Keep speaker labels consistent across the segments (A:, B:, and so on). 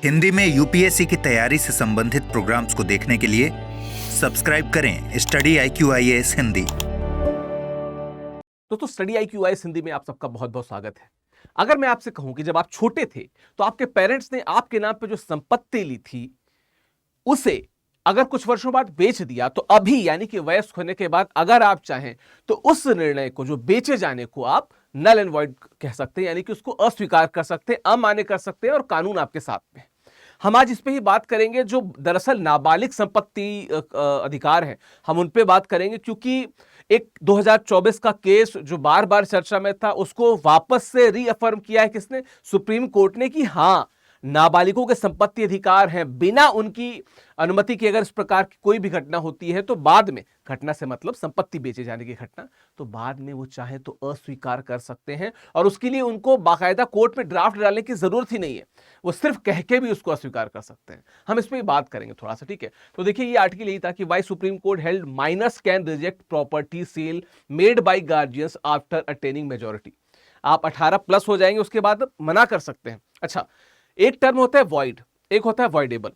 A: हिंदी में यूपीएससी की तैयारी से संबंधित प्रोग्राम्स को देखने के लिए सब्सक्राइब करें स्टडी IQ IAS हिंदी।
B: दोस्तों, स्टडी IQ IAS हिंदी में आप सबका बहुत बहुत स्वागत है। अगर मैं आपसे कहूं कि जब आप छोटे थे तो आपके पेरेंट्स ने आपके नाम पे जो संपत्ति ली थी उसे अगर कुछ वर्षों बाद बेच दिया तो अभी यानी कि वयस्क होने के बाद अगर आप चाहें तो उस निर्णय को, जो बेचे जाने को, आप नल एंड वॉइड कह सकते हैं, यानी कि उसको अस्वीकार कर सकते हैं, अमान्य कर सकते हैं और कानून आपके साथ में है। हम आज इस पे ही बात करेंगे जो दरअसल नाबालिग संपत्ति अधिकार है, हम उन पे बात करेंगे क्योंकि एक 2024 का केस जो बार बार चर्चा में था उसको वापस से रीअफर्म किया है किसने? सुप्रीम कोर्ट ने, कि हां, नाबालिगों के संपत्ति अधिकार हैं। बिना उनकी अनुमति के अगर इस प्रकार की कोई भी घटना होती है तो बाद में, घटना से मतलब संपत्ति बेचे जाने की घटना, तो बाद में वो चाहे तो अस्वीकार कर सकते हैं और उसके लिए उनको बाकायदा कोर्ट में ड्राफ्ट डालने की जरूरत ही नहीं है, वो सिर्फ कह के भी उसको अस्वीकार कर सकते हैं। हम इस पर बात करेंगे थोड़ा सा, ठीक है? तो देखिए, ये आर्टिकल यही था कि why supreme court held minors can reject property sale made by guardians after attaining majority. आप 18 प्लस हो जाएंगे उसके बाद मना कर सकते हैं। अच्छा, एक टर्म होता है वॉइड, एक होता है वॉइडेबल।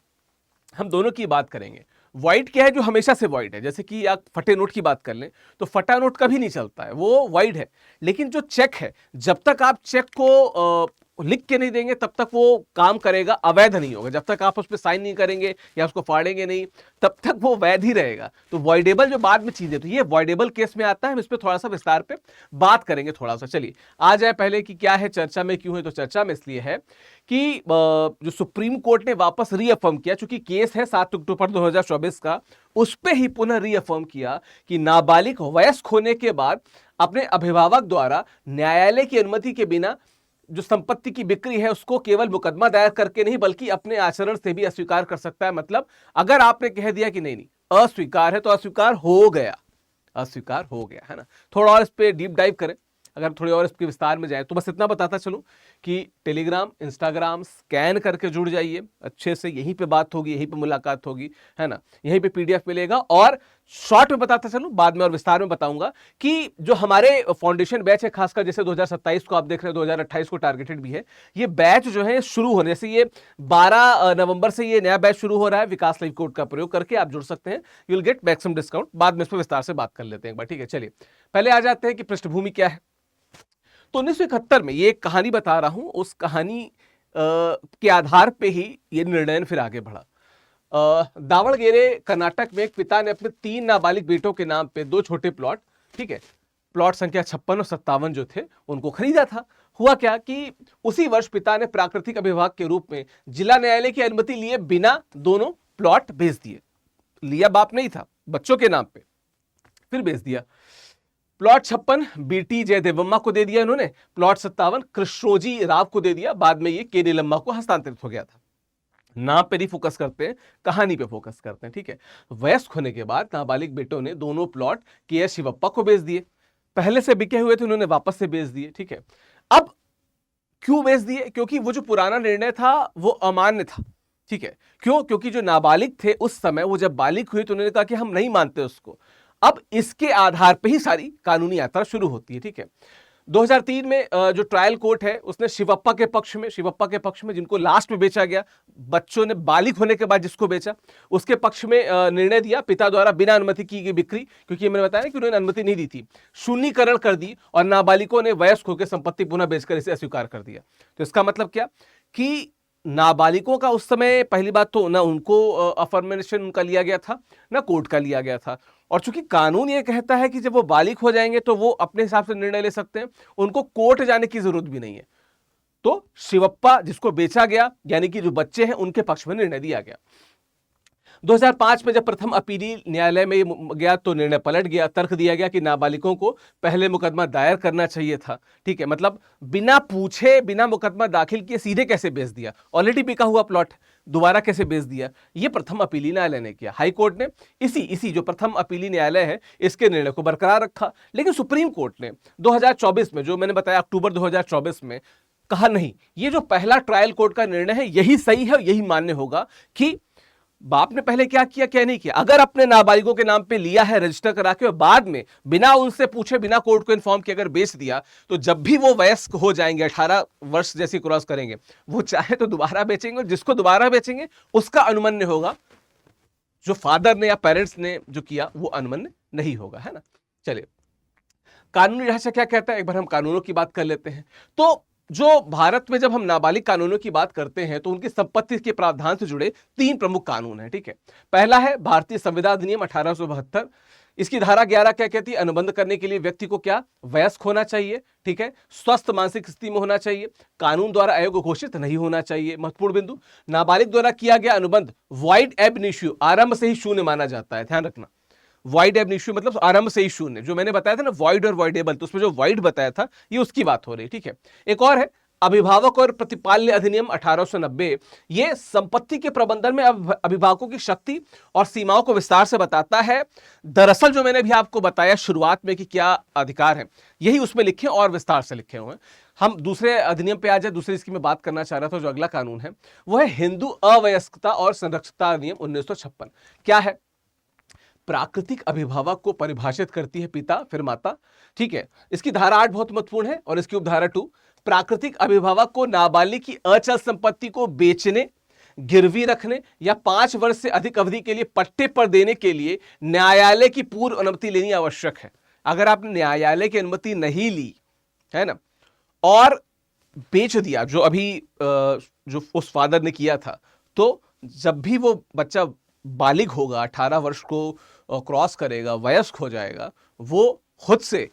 B: हम दोनों की बात करेंगे। वॉइड क्या है? जो हमेशा से वॉइड है। जैसे कि आप फटे नोट की बात कर लें तो फटा नोट कभी नहीं चलता है, वो वॉइड है। लेकिन जो चेक है, जब तक आप चेक को लिख के नहीं देंगे तब तक वो काम करेगा, अवैध नहीं होगा। जब तक आप उस पर साइन नहीं करेंगे या उसको फाड़ेंगे नहीं तब तक वो वैध ही रहेगा। तो वॉइडेबल जो बाद में चीजें, तो ये वॉइडेबल केस में आता है। हम इस पर थोड़ा सा विस्तार पे बात करेंगे थोड़ा सा। चलिए आ जाए पहले कि क्या है, चर्चा में क्यों है। तो चर्चा में इसलिए है कि जो सुप्रीम कोर्ट ने वापस रीअफर्म किया, चूंकि केस है 7 अक्टूबर 2024 का, उस पे ही पुनः रीअफर्म किया कि नाबालिग वयस्क होने के बाद अपने अभिभावक द्वारा न्यायालय की अनुमति के बिना जो संपत्ति की बिक्री है उसको केवल मुकदमा दायर करके नहीं बल्कि अपने आचरण से भी अस्वीकार कर सकता है। मतलब अगर आपने कह दिया कि नहीं नहीं अस्वीकार है तो अस्वीकार हो गया, अस्वीकार हो गया, है ना? थोड़ा और इस पे डीप डाइव करें, अगर थोड़ी और इसके विस्तार में जाए तो बस इतना बताता चलूं कि टेलीग्राम, इंस्टाग्राम स्कैन करके जुड़ जाइए अच्छे से। यहीं पे बात होगी, यहीं पे मुलाकात होगी, है ना? यहीं पे PDF मिलेगा। और शॉर्ट में बताता चलूं, बाद में और विस्तार में बताऊंगा कि जो हमारे फाउंडेशन बैच है, खासकर जैसे 2027 को आप देख रहे हैं, 2028 को टारगेटेड भी है, ये बैच जो है शुरू होने, जैसे ये 12 नवंबर से ये नया बैच शुरू हो रहा है। विकास लाइव कोड का प्रयोग करके आप जुड़ सकते हैं, you will get maximum discount. बाद में इस पर विस्तार से बात कर लेते हैं एक बार, ठीक है? चलिए पहले आ जाते हैं कि पृष्ठभूमि क्या है। तो 1971 में ये एक कहानी बता रहा हूं, उस कहानी के आधार पे ही ये निर्णय फिर आगे बढ़ा। दावणगेरे कर्नाटक में एक पिता ने अपने 3 नाबालिग बेटों के नाम पे 2 छोटे प्लॉट, ठीक है, प्लॉट संख्या 56 और 57 जो थे उनको खरीदा था। हुआ क्या कि उसी वर्ष पिता ने प्राकृतिक अभिभावक के रूप में जिला न्यायालय की अनुमति लिए बिना दोनों प्लॉट बेच दिए। लिया बाप नहीं था, बच्चों के नाम पे, फिर बेच दिया। प्लॉट 56 BT जयदेवम्मा को दे दिया इन्होंने, प्लॉट 57 कृष्णोजी राव को दे दिया। बाद में ये KD लम्मा को हस्तांतरित हो गया था। नाम पे नहीं फोकस करते हैं, कहानी पे फोकस करते हैं, ठीक है? वयस्क होने के बाद नाबालिग बेटों ने दोनों प्लॉट KS शिवप्पा को बेच दिए। पहले से बिके हुए थे, उन्होंने वापस से बेच दिए, ठीक है? अब क्यों बेच दिए? क्योंकि वो जो पुराना निर्णय था वो अमान्य था, ठीक है? क्यों? क्योंकि जो नाबालिग थे उस समय, वो जब बालिग हुए तो उन्होंने कहा कि हम नहीं मानते उसको। अब इसके आधार पे ही सारी कानूनी यात्रा शुरू होती है, ठीक है? 2003 में जो ट्रायल कोर्ट है उसने शिवप्पा के पक्ष में जिनको लास्ट में बेचा गया, बच्चों ने बालिग होने के बाद जिसको बेचा, उसके पक्ष में निर्णय दिया पिता द्वारा बिना अनुमति की गई बिक्री, क्योंकि मैंने बताया कि उन्होंने अनुमति नहीं दी थी, शून्यकरण कर दी और नाबालिगों ने वयस्क होकर संपत्ति पुनः बेचकर इसे अस्वीकार कर दिया। तो इसका मतलब क्या कि नाबालिगों का उस समय, पहली बात तो ना उनको अफर्मेशन उनका लिया गया था, ना कोर्ट का लिया गया था। और चूंकि कानून ये कहता है कि जब वो बालिग हो जाएंगे तो वो अपने हिसाब से निर्णय ले सकते हैं, उनको कोर्ट जाने की जरूरत भी नहीं है। तो शिवप्पा जिसको बेचा गया, यानी कि जो बच्चे हैं, उनके पक्ष में निर्णय दिया गया। 2005 में जब प्रथम अपीली न्यायालय में गया तो निर्णय पलट गया। तर्क दिया गया कि नाबालिगों को पहले मुकदमा दायर करना चाहिए था, ठीक है? मतलब बिना पूछे, बिना मुकदमा दाखिल किए सीधे कैसे बेच दिया? ऑलरेडी बिका हुआ प्लॉट दोबारा कैसे बेच दिया? ये प्रथम अपीली न्यायालय ने किया। हाई कोर्ट ने इसी जो प्रथम अपीली न्यायालय है इसके निर्णय को बरकरार रखा। लेकिन सुप्रीम कोर्ट ने 2024 में, जो मैंने बताया अक्टूबर 2024 में, कहा नहीं, ये जो पहला ट्रायल कोर्ट का निर्णय है यही सही है, यही मान्य होगा कि बाप ने पहले क्या किया क्या नहीं किया। अगर अपने नाबालिगों के नाम पे लिया है रजिस्टर करा के और बाद में बिना उनसे पूछे, बिना कोर्ट को इन्फॉर्म किए अगर बेच दिया, तो जब भी वो वयस्क हो जाएंगे, 18 वर्ष जैसी क्रॉस करेंगे, वो चाहे तो दोबारा बेचेंगे, और जिसको दोबारा बेचेंगे उसका अनुमन्य होगा, जो फादर ने या पेरेंट्स ने जो किया वो अनुमन्य नहीं होगा, है ना। चलिए, कानूनी ढांचा क्या कहता है, एक बार हम कानूनों की बात कर लेते हैं। तो जो भारत में जब हम नाबालिग कानूनों की बात करते हैं तो उनकी संपत्ति के प्रावधान से जुड़े 3 प्रमुख कानून हैं, ठीक है। पहला है भारतीय संविधान अधिनियम 1872। इसकी धारा 11 क्या कहती है, अनुबंध करने के लिए व्यक्ति को क्या, वयस्क होना चाहिए, ठीक है, स्वस्थ मानसिक स्थिति में होना चाहिए, कानून द्वारा अयोग्य घोषित नहीं होना चाहिए। महत्वपूर्ण बिंदु, नाबालिग द्वारा किया गया अनुबंध वॉइड एब इनिशियो, आरंभ से ही शून्य माना जाता है, ध्यान रखना। वॉइड एब इनिशियो मतलब आरंभ से ही शून्य, जो मैंने बताया था ना वॉइड और वॉइडेबल, तो उसमें जो वॉइड बताया था ये उसकी बात हो रही, ठीक है। एक और है अभिभावक और प्रतिपाल्य अधिनियम 1890। ये संपत्ति के प्रबंधन में अभिभावकों की शक्ति और सीमाओं को विस्तार से बताता है। दरअसल जो मैंने भी आपको बताया शुरुआत में कि क्या अधिकार है, यही उसमें लिखे और विस्तार से लिखे हुए हैं। हम दूसरे अधिनियम पे आ जाए, दूसरी इसकी मैं बात करना चाह रहा था। जो अगला कानून है वो है हिंदू अवयस्कता और संरक्षता अधिनियम 1956। क्या है, प्राकृतिक अभिभावक को परिभाषित करती है पिता फिर माता, ठीक है। इसकी धारा 8 बहुत महत्वपूर्ण है और इसकी उपधारा 2, प्राकृतिक अभिभावक को नाबालिग की अचल संपत्ति को बेचने, गिरवी रखने या 5 वर्ष से अधिक अवधि के लिए पट्टे पर देने के लिए न्यायालय की पूर्व अनुमति लेनी आवश्यक है। अगर आपने न्यायालय की अनुमति नहीं ली है ना और बेच दिया, जो अभी जो उस फादर ने किया था, तो जब भी वो बच्चा बालिग होगा, 18 वर्ष को क्रॉस करेगा, वयस्क हो जाएगा, वो खुद से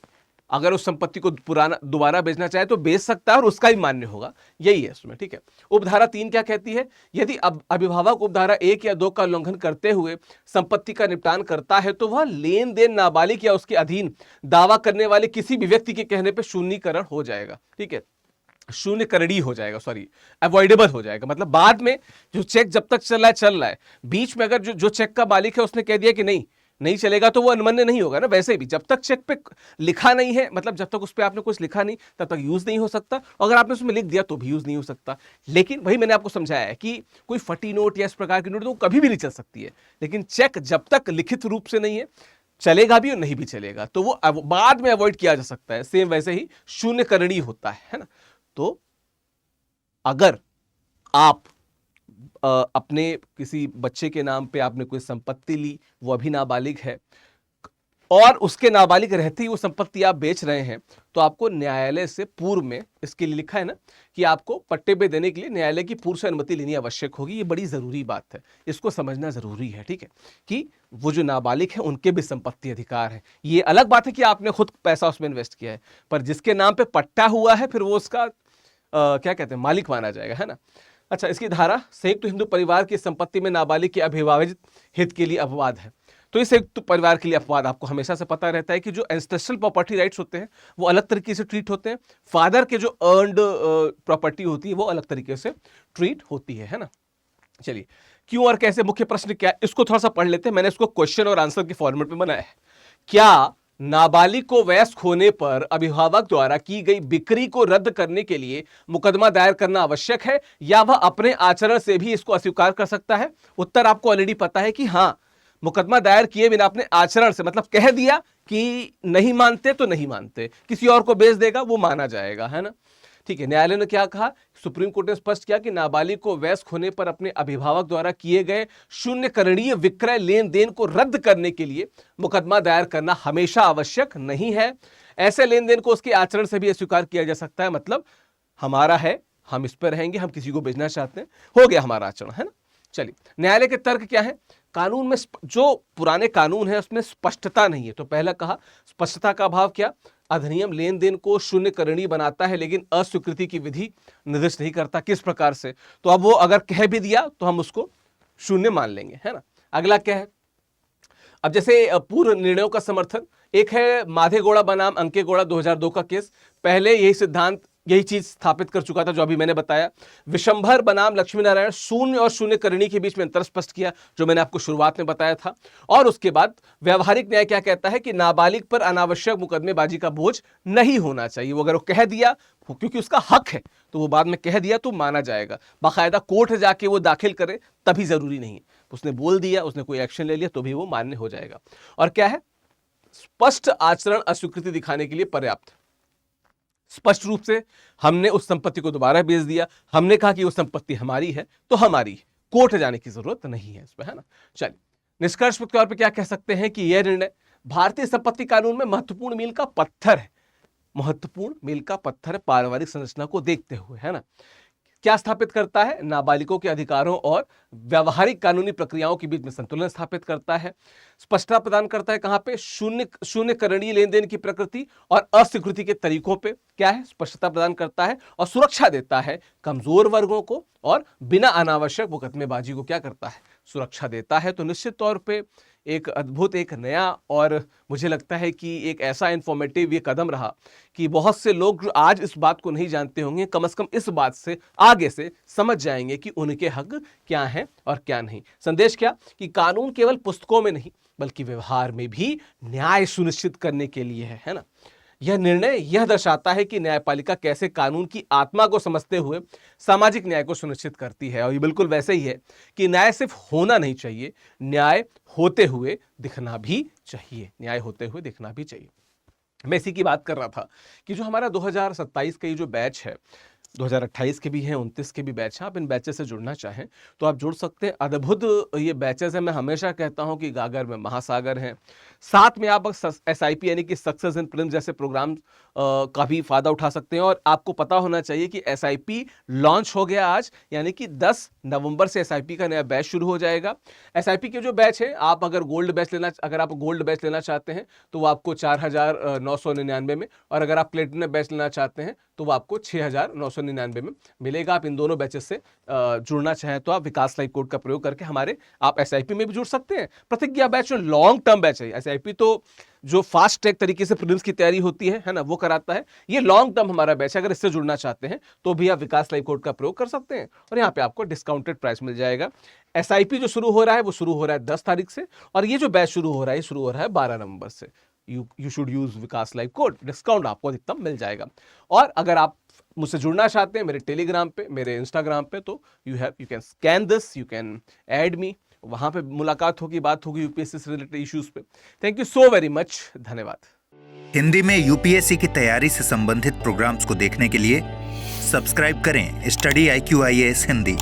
B: अगर उस संपत्ति को पुराना दोबारा बेचना चाहे तो बेच सकता है और उसका ही मान्य होगा, यही है उसमें, ठीक है। उपधारा 3 क्या कहती है, यदि अभिभावक उपधारा 1 या 2 का उल्लंघन करते हुए संपत्ति का निपटान करता है तो वह लेन देन नाबालिग या उसके अधीन दावा करने वाले किसी भी व्यक्ति के कहने पर शून्यकरण हो जाएगा, ठीक है, शून्यकरणीय हो जाएगा, सॉरी अवॉइडेबल हो जाएगा। मतलब बाद में जो चेक जब तक चल रहा है, बीच में अगर जो चेक का मालिक है उसने कह दिया कि नहीं चलेगा, तो वो अनुमन्य नहीं होगा ना। वैसे भी जब तक चेक पे लिखा नहीं है, मतलब जब तक उस पे आपने कुछ लिखा नहीं, तब तक यूज नहीं हो सकता। अगर आपने उसमें लिख दिया तो भी यूज नहीं हो सकता। लेकिन वही मैंने आपको समझाया है कि कोई फटी नोट या इस प्रकार की नोट तो कभी भी नहीं चल सकती है, लेकिन चेक जब तक लिखित रूप से नहीं है, चलेगा भी और नहीं भी चलेगा, तो वो बाद में अवॉइड किया जा सकता है। सेम वैसे ही शून्यकरणीय होता है ना। तो अगर आप अपने किसी बच्चे के नाम पे आपने कोई संपत्ति ली, वो अभी नाबालिग है और उसके नाबालिग रहते ही वो संपत्ति आप बेच रहे हैं, तो आपको न्यायालय से पूर्व में, इसके लिए लिखा है ना कि आपको पट्टे पे देने के लिए न्यायालय की पूर्व से अनुमति लेनी आवश्यक होगी। ये बड़ी जरूरी बात है, इसको समझना जरूरी है, ठीक है, कि वो जो नाबालिग है उनके भी संपत्ति अधिकार है। ये अलग बात है कि आपने खुद पैसा उसमें इन्वेस्ट किया है, पर जिसके नाम पे पट्टा हुआ है फिर वो उसका क्या कहते हैं, मालिक माना जाएगा, है ना। अच्छा, इसकी धारा संयुक्त हिंदू परिवार की संपत्ति में नाबालिग के अविवाहित हित के लिए अपवाद है। तो इस संयुक्त परिवार के लिए अपवाद आपको हमेशा से पता रहता है कि जो एंसेस्ट्रल प्रॉपर्टी राइट्स होते हैं वो अलग तरीके से ट्रीट होते हैं, फादर के जो अर्नड प्रॉपर्टी होती है वो अलग तरीके से ट्रीट होती है ना। चलिए, क्यों और कैसे, मुख्य प्रश्न क्या है, इसको थोड़ा सा पढ़ लेते हैं। मैंने इसको क्वेश्चन और आंसर के फॉर्मेट में बनाया है। क्या नाबालिग को वयस्क होने पर अभिभावक द्वारा की गई बिक्री को रद्द करने के लिए मुकदमा दायर करना आवश्यक है, या वह अपने आचरण से भी इसको अस्वीकार कर सकता है? उत्तर आपको ऑलरेडी पता है कि हाँ, मुकदमा दायर किए बिना अपने आचरण से, मतलब कह दिया कि नहीं मानते तो नहीं मानते, किसी और को बेच देगा वो माना जाएगा, है ना। ठीक है, न्यायालय ने क्या कहा, सुप्रीम कोर्ट ने स्पष्ट किया कि नाबालिग को वयस्क होने पर अपने अभिभावक द्वारा किए गए शून्यकरणीय विक्रय लेन देन को रद्द करने के लिए मुकदमा दायर करना हमेशा आवश्यक नहीं है। ऐसे लेन देन को उसके आचरण से भी अस्वीकार किया जा सकता है, मतलब हमारा है, हम इस पर रहेंगे, हम किसी को बेचना चाहते हैं, हो गया हमारा आचरण, है ना। चलिए, न्यायालय के तर्क क्या है, कानून में जो पुराने कानून है उसमें स्पष्टता नहीं है। तो पहला कहा स्पष्टता का अभाव, क्या, अधिनियम लेन देन को शून्यकरणीय बनाता है लेकिन अस्वीकृति की विधि निर्दिष्ट नहीं करता, किस प्रकार से। तो अब वो अगर कह भी दिया तो हम उसको शून्य मान लेंगे, है ना। अगला क्या है, अब जैसे पूर्व निर्णयों का समर्थन, एक है माधेगौड़ा बनाम अंकेगौड़ा 2002 का केस, पहले यही सिद्धांत, यही चीज स्थापित कर चुका था जो अभी मैंने बताया। विशंभर बनाम लक्ष्मी नारायण, शून्य और शून्यकरणीय के बीच में अंतर स्पष्ट किया, जो मैंने आपको शुरुआत में बताया था। और उसके बाद व्यवहारिक न्याय क्या कहता है कि नाबालिग पर अनावश्यक मुकदमेबाजी का बोझ नहीं होना चाहिए। वो अगर वो कह दिया, क्योंकि उसका हक है, तो वो बाद में कह दिया तो माना जाएगा। बाकायदा कोर्ट जाके वो दाखिल करे तभी जरूरी नहीं है, उसने बोल दिया, उसने कोई एक्शन ले लिया तो भी वो मान्य हो जाएगा। और क्या है, स्पष्ट आचरण अस्वीकृति दिखाने के लिए पर्याप्त। स्पष्ट रूप से हमने उस संपत्ति को दोबारा बेच दिया, हमने कहा कि वो संपत्ति हमारी है तो हमारी, कोर्ट जाने की जरूरत नहीं है इसमें, है ना। चलिए, निष्कर्ष के तौर पर क्या कह सकते हैं कि यह निर्णय भारतीय संपत्ति कानून में महत्वपूर्ण मील का पत्थर है, महत्वपूर्ण मील का पत्थर है पारिवारिक संरचना को देखते हुए, है ना। क्या स्थापित करता है, नाबालिगों के अधिकारों और व्यवहारिक कानूनी प्रक्रियाओं के बीच में संतुलन स्थापित करता है, स्पष्टता प्रदान करता है कहां पे, शून्यकरणीय लेन देन की प्रकृति और अस्वीकृति के तरीकों पे क्या है, स्पष्टता प्रदान करता है, और सुरक्षा देता है कमजोर वर्गों को, और बिना अनावश्यक मुकदमेबाजी को क्या करता है, सुरक्षा देता है। तो निश्चित तौर पे एक अद्भुत, एक नया, और मुझे लगता है कि एक ऐसा इंफॉर्मेटिव ये कदम रहा कि बहुत से लोग जो आज इस बात को नहीं जानते होंगे, कम से कम इस बात से आगे से समझ जाएंगे कि उनके हक क्या हैं और क्या नहीं। संदेश क्या, कि कानून केवल पुस्तकों में नहीं बल्कि व्यवहार में भी न्याय सुनिश्चित करने के लिए है ना। यह निर्णय यह दर्शाता है कि न्यायपालिका कैसे कानून की आत्मा को समझते हुए सामाजिक न्याय को सुनिश्चित करती है। और ये बिल्कुल वैसे ही है कि न्याय सिर्फ होना नहीं चाहिए, न्याय होते हुए दिखना भी चाहिए, न्याय होते हुए दिखना भी चाहिए। मैं इसी की बात कर रहा था कि जो हमारा 2027 का ये जो बैच है, 2028 के भी हैं, 29 के भी बैच हैं, आप इन बैचेस से जुड़ना चाहें तो आप जुड़ सकते हैं। अद्भुत ये बैचेस हैं, मैं हमेशा कहता हूं कि गागर में महासागर हैं। साथ में आप SIP यानी कि सक्सेस इन प्रिलिम्स जैसे प्रोग्राम का भी फायदा उठा सकते हैं। और आपको पता होना चाहिए कि SIP लॉन्च हो गया आज, यानी कि 10 नवंबर से SIP का नया बैच शुरू हो जाएगा। SIP के जो बैच है, आप अगर गोल्ड बैच लेना चाहते हैं तो वो आपको 4,999 में, और अगर आप प्लेटिनम बैच लेना चाहते हैं तो वो आपको 6,999 में मिलेगा। आप इन दोनों बैचेस से जुड़ना चाहें तो आप विकास लाइव कोड का प्रयोग करके हमारे आप SIP में भी जुड़ सकते हैं। प्रतिज्ञा बैच जो लॉन्ग टर्म बैच है, SIP तो जो फास्ट ट्रैक तरीके से प्रीलिम्स की तैयारी होती है ना, वो कराता है। ये लॉन्ग टर्म हमारा बैच है, अगर इससे जुड़ना चाहते हैं तो भी आप विकास लाइव कोड का प्रयोग कर सकते हैं और यहाँ पे आपको डिस्काउंटेड प्राइस मिल जाएगा। SIP जो शुरू हो रहा है वो शुरू हो रहा है 10 तारीख से, और ये जो बैच शुरू हो रहा है 12 नवंबर से। You should use Vikas live code, discount आपको अधिकतम मिल जाएगा। और अगर आप मुझसे जुड़ना चाहते हैं मेरे टेलीग्राम पे, मेरे इंस्टाग्राम पे, तो you can scan this, you can add me, वहां पे मुलाकात होगी, बात होगी यूपीएससी से रिलेटेड इश्यूज पे। Thank you so very much, धन्यवाद।
A: हिंदी में यूपीएससी की तैयारी से संबंधित प्रोग्राम्स को देखने के लिए सब्सक्राइब करें स्टडी IQ IAS हिंदी।